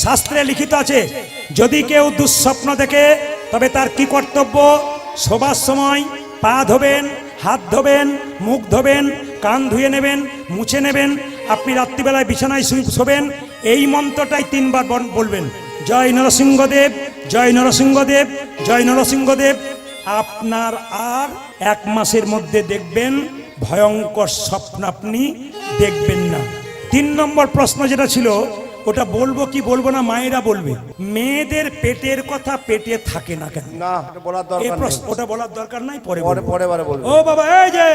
শাস্ত্রে লিখিত আছে, যদি কেউ দুঃস্বপ্ন দেখে তবে তার কি কর্তব্য? শোবার সময় পা ধোবেন, হাত ধোবেন, মুখ ধোবেন, কান ধুয়ে নেবেন, মুছে নেবেন। আপনি রাত্রিবেলায় বিছানায় শোবেন, এই মন্ত্রটাই 3 বার বলবেন, জয় নরসিংহদেব, জয় নরসিংহদেব, জয় নরসিংহদেব। আপনার আর 1 মাসের মধ্যে দেখবেন ভয়ঙ্কর স্বপ্ন আপনি দেখবেন না। 3 নম্বর প্রশ্ন যেটা ছিল, ওটা বলবো কি বলবো না, মায়েরা বলবে। মেয়েদের পেটের কথা পেটে থাকে না কেন? না, এটা বলার দরকার নেই। ওটা বলার দরকার নাই, পরে বলবো। ও বাবা, এই যে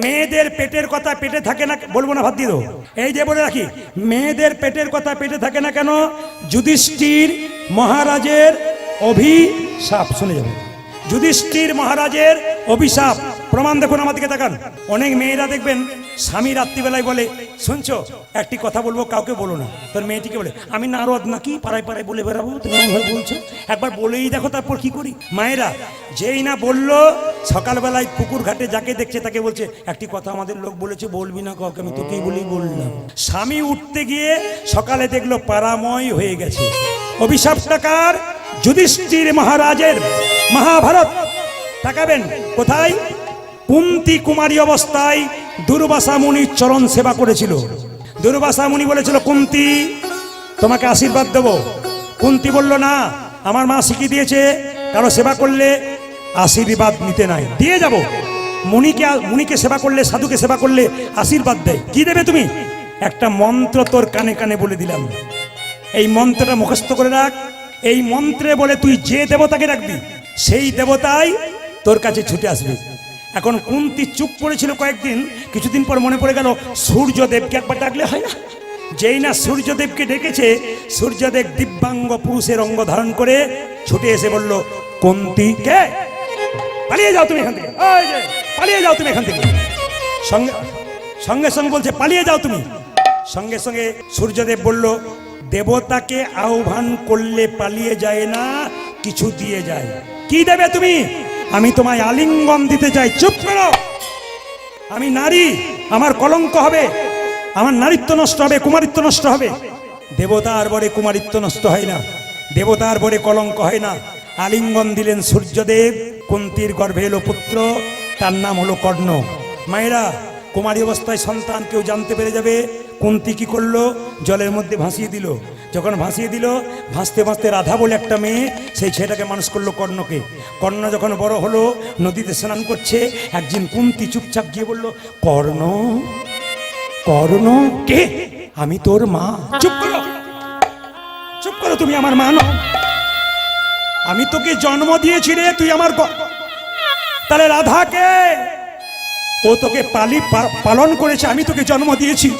মেয়েদের পেটের কথা পেটে থাকে না, বলবো না, ভাত দিয়ে দাও। এই যে বলে রাখি, মেয়েদের পেটের কথা পেটে থাকে না কেন? যুধিষ্ঠির মহারাজের অভিশাপ, শুনে যাবে, যুধিষ্ঠির মহারাজের অভিশাপ। প্রমাণ দেখুন, আমাদেরকে তাকান। অনেক মেয়েরা দেখবেন স্বামী রাত্রিবেলায় বলে, শুনছো একটি কথা বলবো, কাউকে বলো না। তোর মেয়েটিকে বলে, আমি নারদ নাকি পাড়ায় পাড়ায় বলে বেড়াবো, তুমি এমন বলছো, একবার বলেই দেখো তারপর কি করি। মায়েরা যেই না বললো, সকালবেলায় পুকুর ঘাটে যাকে দেখছে তাকে বলছে, একটি কথা আমাদের লোক বলেছে, বলবি না কাউকে, আমি তোকেই বলেই বললাম। স্বামী উঠতে গিয়ে সকালে দেখলো পাড়াময় হয়ে গেছে। অভিশাপটা কার? যুধিষ্ঠির মহারাজের। মহাভারত তাকাবেন কোথায়? কুন্তী কুমারী অবস্থায় দুর্বাসা মুনির চরণ সেবা করেছিল। দুর্বাসা মুনি বলেছিল, কুন্তী তোমাকে আশীর্বাদ দেব। কুন্তী বলল, না, আমার মা শিখিয়ে দিয়েছে কারো সেবা করলে আশীর্বাদ নিতে নাই, দিয়ে যাব। মুনিকে সেবা করলে, সাধুকে সেবা করলে আশীর্বাদ দেয়। কি দেবে তুমি? একটা মন্ত্র তোর কানে কানে বলে দিলাম, এই মন্ত্রটা মুখস্থ করে রাখ। এই মন্ত্রে বলে তুই যে দেবতাকে রাখবি, সেই দেবতাই তোর কাছে ছুটে আসবে। এখন কুন্তী চুপ করেছিল কয়েকদিন, কিছুদিন পর মনে পড়ে গেল, সূর্যদেবকে একবার ডাকলে হয় না? যেই না সূর্যদেবকে ডেকেছে, সূর্যদেব দিব্যাঙ্গ পুরুষের অঙ্গ ধারণ করে ছুটে এসে বলল, কুন্তী কে? পালিয়ে যাও তুমি এখান থেকে, পালিয়ে যাও তুমি এখান থেকে। সঙ্গে সঙ্গে বলছে, পালিয়ে যাও তুমি। সঙ্গে সঙ্গে সূর্যদেব বলল, দেবতাকে আহ্বান করলে পালিয়ে যায় না, কিছু দিয়ে যায়। কি দেবে তুমি? আমি তোমায় আলিঙ্গন দিতে চাই। চুপ করো, আমি নারী, আমার কলঙ্ক হবে, আমার নারীত্ব নষ্ট হবে, কুমারিত্ব নষ্ট হবে। দেবতার বরে কুমারিত্ব নষ্ট হয় না, দেবতার বরে কলঙ্ক হয় না। আলিঙ্গন দিলেন সূর্যদেব। কুন্তীর গর্ভে এলো পুত্র, তার নাম হলো কর্ণ। মায়েরা, কুমারী অবস্থায় সন্তান কেউ জানতে পেরে যাবে। কুন্তী কি করলো? জলের মধ্যে ভাসিয়ে দিল। যখন ভাসিয়ে দিল, ভাসতে ভাসতে রাধা বলে একটা মেয়ে, সেই ছেলেটাকে মানুষ করলো কর্ণকে। কর্ণ যখন বড় হলো, নদীতে স্নান করছে, একদিন কুন্তী চুপচাপ গিয়ে বলল, কর্ণ, কর্ণ কে? আমি তোর মা। চুপ করো, চুপ করো, তুমি আমার মা নও। আমি তোকে জন্ম দিয়েছি রে, তুই আমার। তাহলে রাধাকে? ও তোকে পালন করেছে, আমি তোকে জন্ম দিয়েছি।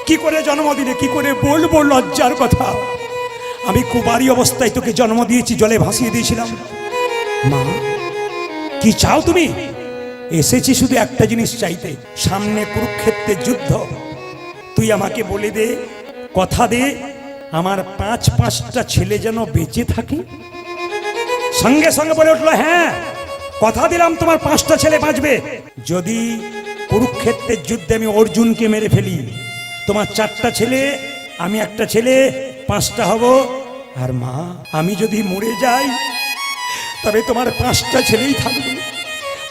কি করে জন্ম দিলে? কি করে বলবো লজ্জার কথা? আমি কুমারী অবস্থায় তোকে জন্ম দিয়েছি, জলে ভাসিয়ে দিয়েছিলাম। মা, কি চাও তুমি? এসেছি শুধু একটা জিনিস চাইতে, সামনে কুরুক্ষেত্রের যুদ্ধ। তুই আমাকে বলে দে, কথা দে, আমার 5-5টা ছেলে যেন বেঁচে থাকে। সঙ্গে সঙ্গে বলে উঠলো, হ্যাঁ, কথা দিলাম তোমার 5টা ছেলে বাঁচবে। যদি কুরুক্ষেত্রের যুদ্ধে আমি অর্জুনকে মেরে ফেলি, তোমার 4টা ছেলে, আমি একটা ছেলে, 5টা হব। আর মা, আমি যদি মরে যাই তবে তোমার 5টা ছেলেই থাকবে।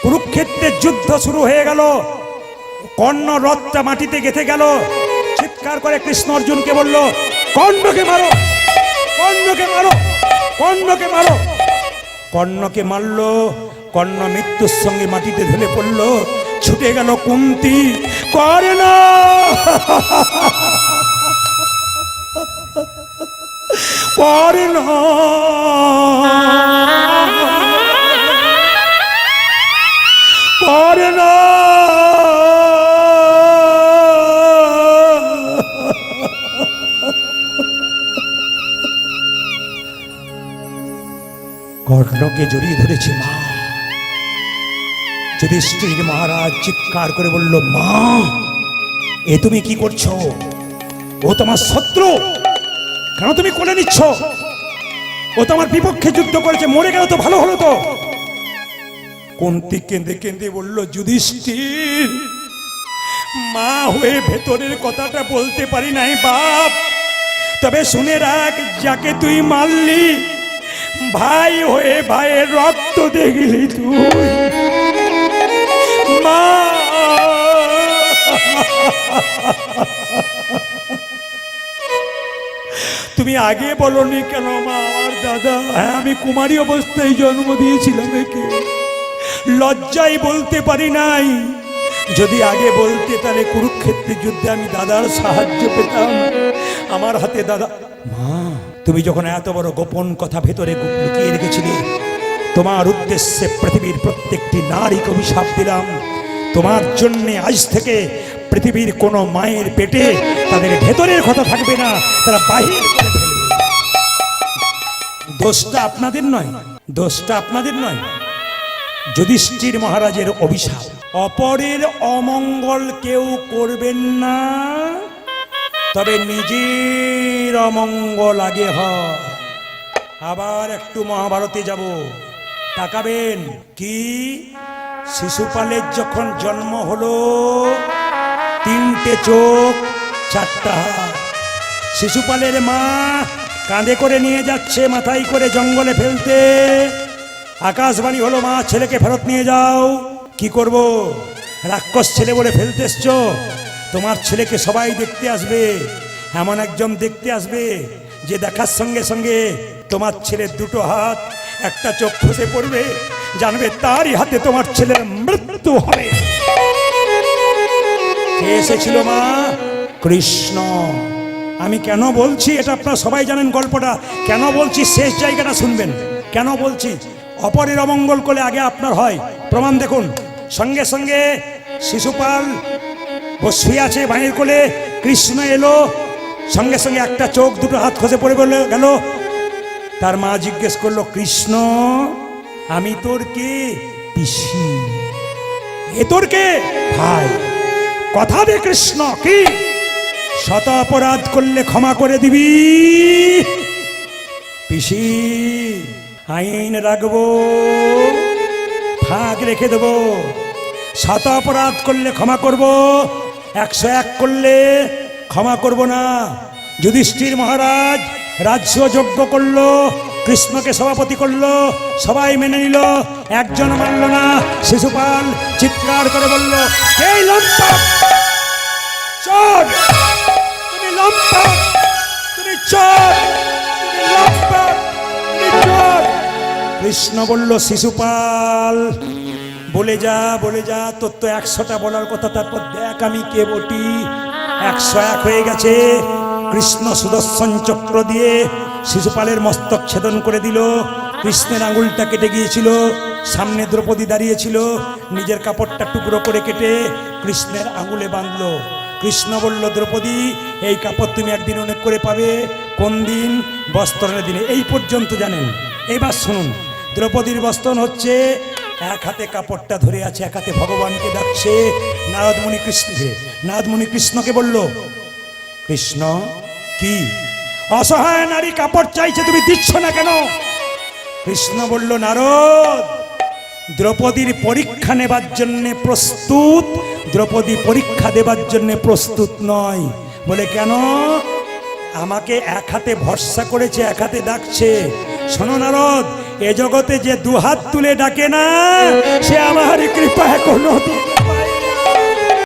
কুরুক্ষেত্রের যুদ্ধ শুরু হয়ে গেল। কর্ণ রথটা মাটিতে গেঁথে গেল। চিৎকার করে কৃষ্ণ অর্জুনকে বলল, কর্ণকে মারো, কর্ণকে মারো, কর্ণকে মারো। কর্ণকে মারল। কর্ণ মৃত্যুর সঙ্গে মাটিতে ঢলে পড়ল। ছুটে গেল কুন্তী, কর্ণ, কর্ণ, কর্ণ। কর্ণকে জড়িয়ে ধরেছে মা। যুধিষ্ঠির মহারাজ চিৎকার করে বলল, মা, এ তুমি কি করছো? ও তোমার শত্রু, কেন তুমি কোলে নিচ্ছ? ও তোমার বিপক্ষে যুদ্ধ করেছে, মরে গেল তো ভালো হলো তো। কুন্তী কেঁদে কেঁদে বলল, যুধিষ্ঠির, মা হয়ে ভেতরের কথাটা বলতে পারি নাই বাপ। তবে শুনে রাখ, যাকে তুই মারলি ভাই হয়ে ভাইয়ের রক্ত দেখলি তুই। মা, তুমি আগে বলনি কেন মা? আমার দাদা, হ্যাঁ আমি কুমারী অবস্থায় জন্ম দিয়েছিলাম একে, লজ্জায় বলতে পারি নাই। যদি আগে বলতে তাহলে কুরুক্ষেত্রের যুদ্ধে আমি দাদার সাহায্য পেতাম। আমার হাতে দাদা। মা, তুমি যখন এত বড় গোপন কথা ভেতরে লুকিয়ে রেখেছিলে, তোমার উদ্দেশ্যে পৃথিবীর প্রত্যেকটি নারীকে অভিশাপ দিলাম। তোমার জন্যে আজ থেকে পৃথিবীর কোনো মায়ের পেটে তাদের ভেতরের কথা থাকবে না, তারা বাহির করে ফেলবে। দোষটা আপনাদের নয়, দোষটা আপনাদের নয়, যুধিষ্ঠির মহারাজের অভিশাপ। অপরের অমঙ্গল কেউ করবেন না, তবে নিজের অমঙ্গল আগে হয়। আবার একটু মহাভারতে যাব, তাকাবেন। কি শিশুপালের যখন জন্ম হলো, 3টে চোখ 4টা হাত। শিশুপালের মা কাঁধে করে নিয়ে যাচ্ছে, মাথায় করে জঙ্গলে ফেলতে। আকাশবাণী হলো, মা ছেলেকে ফেরত নিয়ে যাও। কি করব? রাক্ষস ছেলে বলে ফেলতে এসছো, তোমার ছেলেকে সবাই দেখতে আসবে। এমন একজন দেখতে আসবে যে দেখার সঙ্গে সঙ্গে তোমার ছেলের 2টো হাত, 1টা চোখ খসে পড়বে, জানবে তারই হাতে তোমার ছেলের মৃত্যু হবে। কে এসেছিল মা? কৃষ্ণ। আমি কেন বলছি এটা আপনারা সবাই জানেন গল্পটা, কেন বলছি শেষ জায়গাটা শুনবেন। কেন বলছি? অপরের অমঙ্গল করলে আগে আপনার হয়, প্রমাণ দেখুন। সঙ্গে সঙ্গে শিশুপাল শুয়ে আছে ভাইয়ের কোলে, কৃষ্ণ এলো, সঙ্গে সঙ্গে 1টা চোখ 2টো হাত খসে পড়ে গেল। তার মা জিজ্ঞেস করলো, কৃষ্ণ আমি তোর কে? পিসি। এ তোর কে? ভাই। কথা দে কৃষ্ণ, কি শত অপরাধ করলে ক্ষমা করে দিবি? পিসি, আইন রাখবো, ফাঁক রেখে দেবো। শত অপরাধ করলে ক্ষমা করব, 101 করলে ক্ষমা করব না। যুধিষ্ঠির মহারাজ রাজ্যযজ্ঞ করলো, কৃষ্ণকে সভাপতি করলো, সবাই মেনে নিল, একজন মানল না। শিশুপাল চিৎকার করে বলল, কে লম্পট? চোর! তুমি লম্পট! তুমি চোর! তুমি লম্পট! তুমি চোর! কৃষ্ণ বলল, শিশুপাল বলে যা, বলে যা, তোর তো 100টা বলার কথা, তারপর দেখ আমি কে বটি। 101 হয়ে গেছে। কৃষ্ণ সুদর্শন চক্র দিয়ে শিশুপালের মস্তক ছেদন করে দিল। কৃষ্ণের আঙুলটা কেটে গিয়েছিল, সামনে দ্রৌপদী দাঁড়িয়েছিল, নিজের কাপড়টা টুকরো করে কেটে কৃষ্ণের আঙুলে বাঁধলো। কৃষ্ণ বলল, দ্রৌপদী এই কাপড় তুমি একদিন অনেক করে পাবে। কোন দিন? বস্ত্রণের দিনে। এই পর্যন্ত জানেন। এবার শুনুন, দ্রৌপদীর বস্ত্রণ হচ্ছে, 1 হাতে কাপড়টা ধরে আছে, 1 হাতে ভগবানকে ডাকছে। নারদমুনি কৃষ্ণকে, নারদমুনি কৃষ্ণকে বলল, কৃষ্ণ কি অসহায় নারী কাপড় চাইছে, তুমি দিচ্ছ না কেন? কৃষ্ণ বলল, নারদ দ্রৌপদীর পরীক্ষা নেবার জন্য প্রস্তুত, দ্রৌপদী পরীক্ষা দেবার জন্য প্রস্তুত নয়। বলে কেন? আমাকে 1 হাতে ভরসা করেছে, 1 হাতে ডাকছে। শোনো নারদ, এ জগতে যে 2 হাত তুলে ডাকে না, সে আমার কৃপা এখনো দিতে পারে।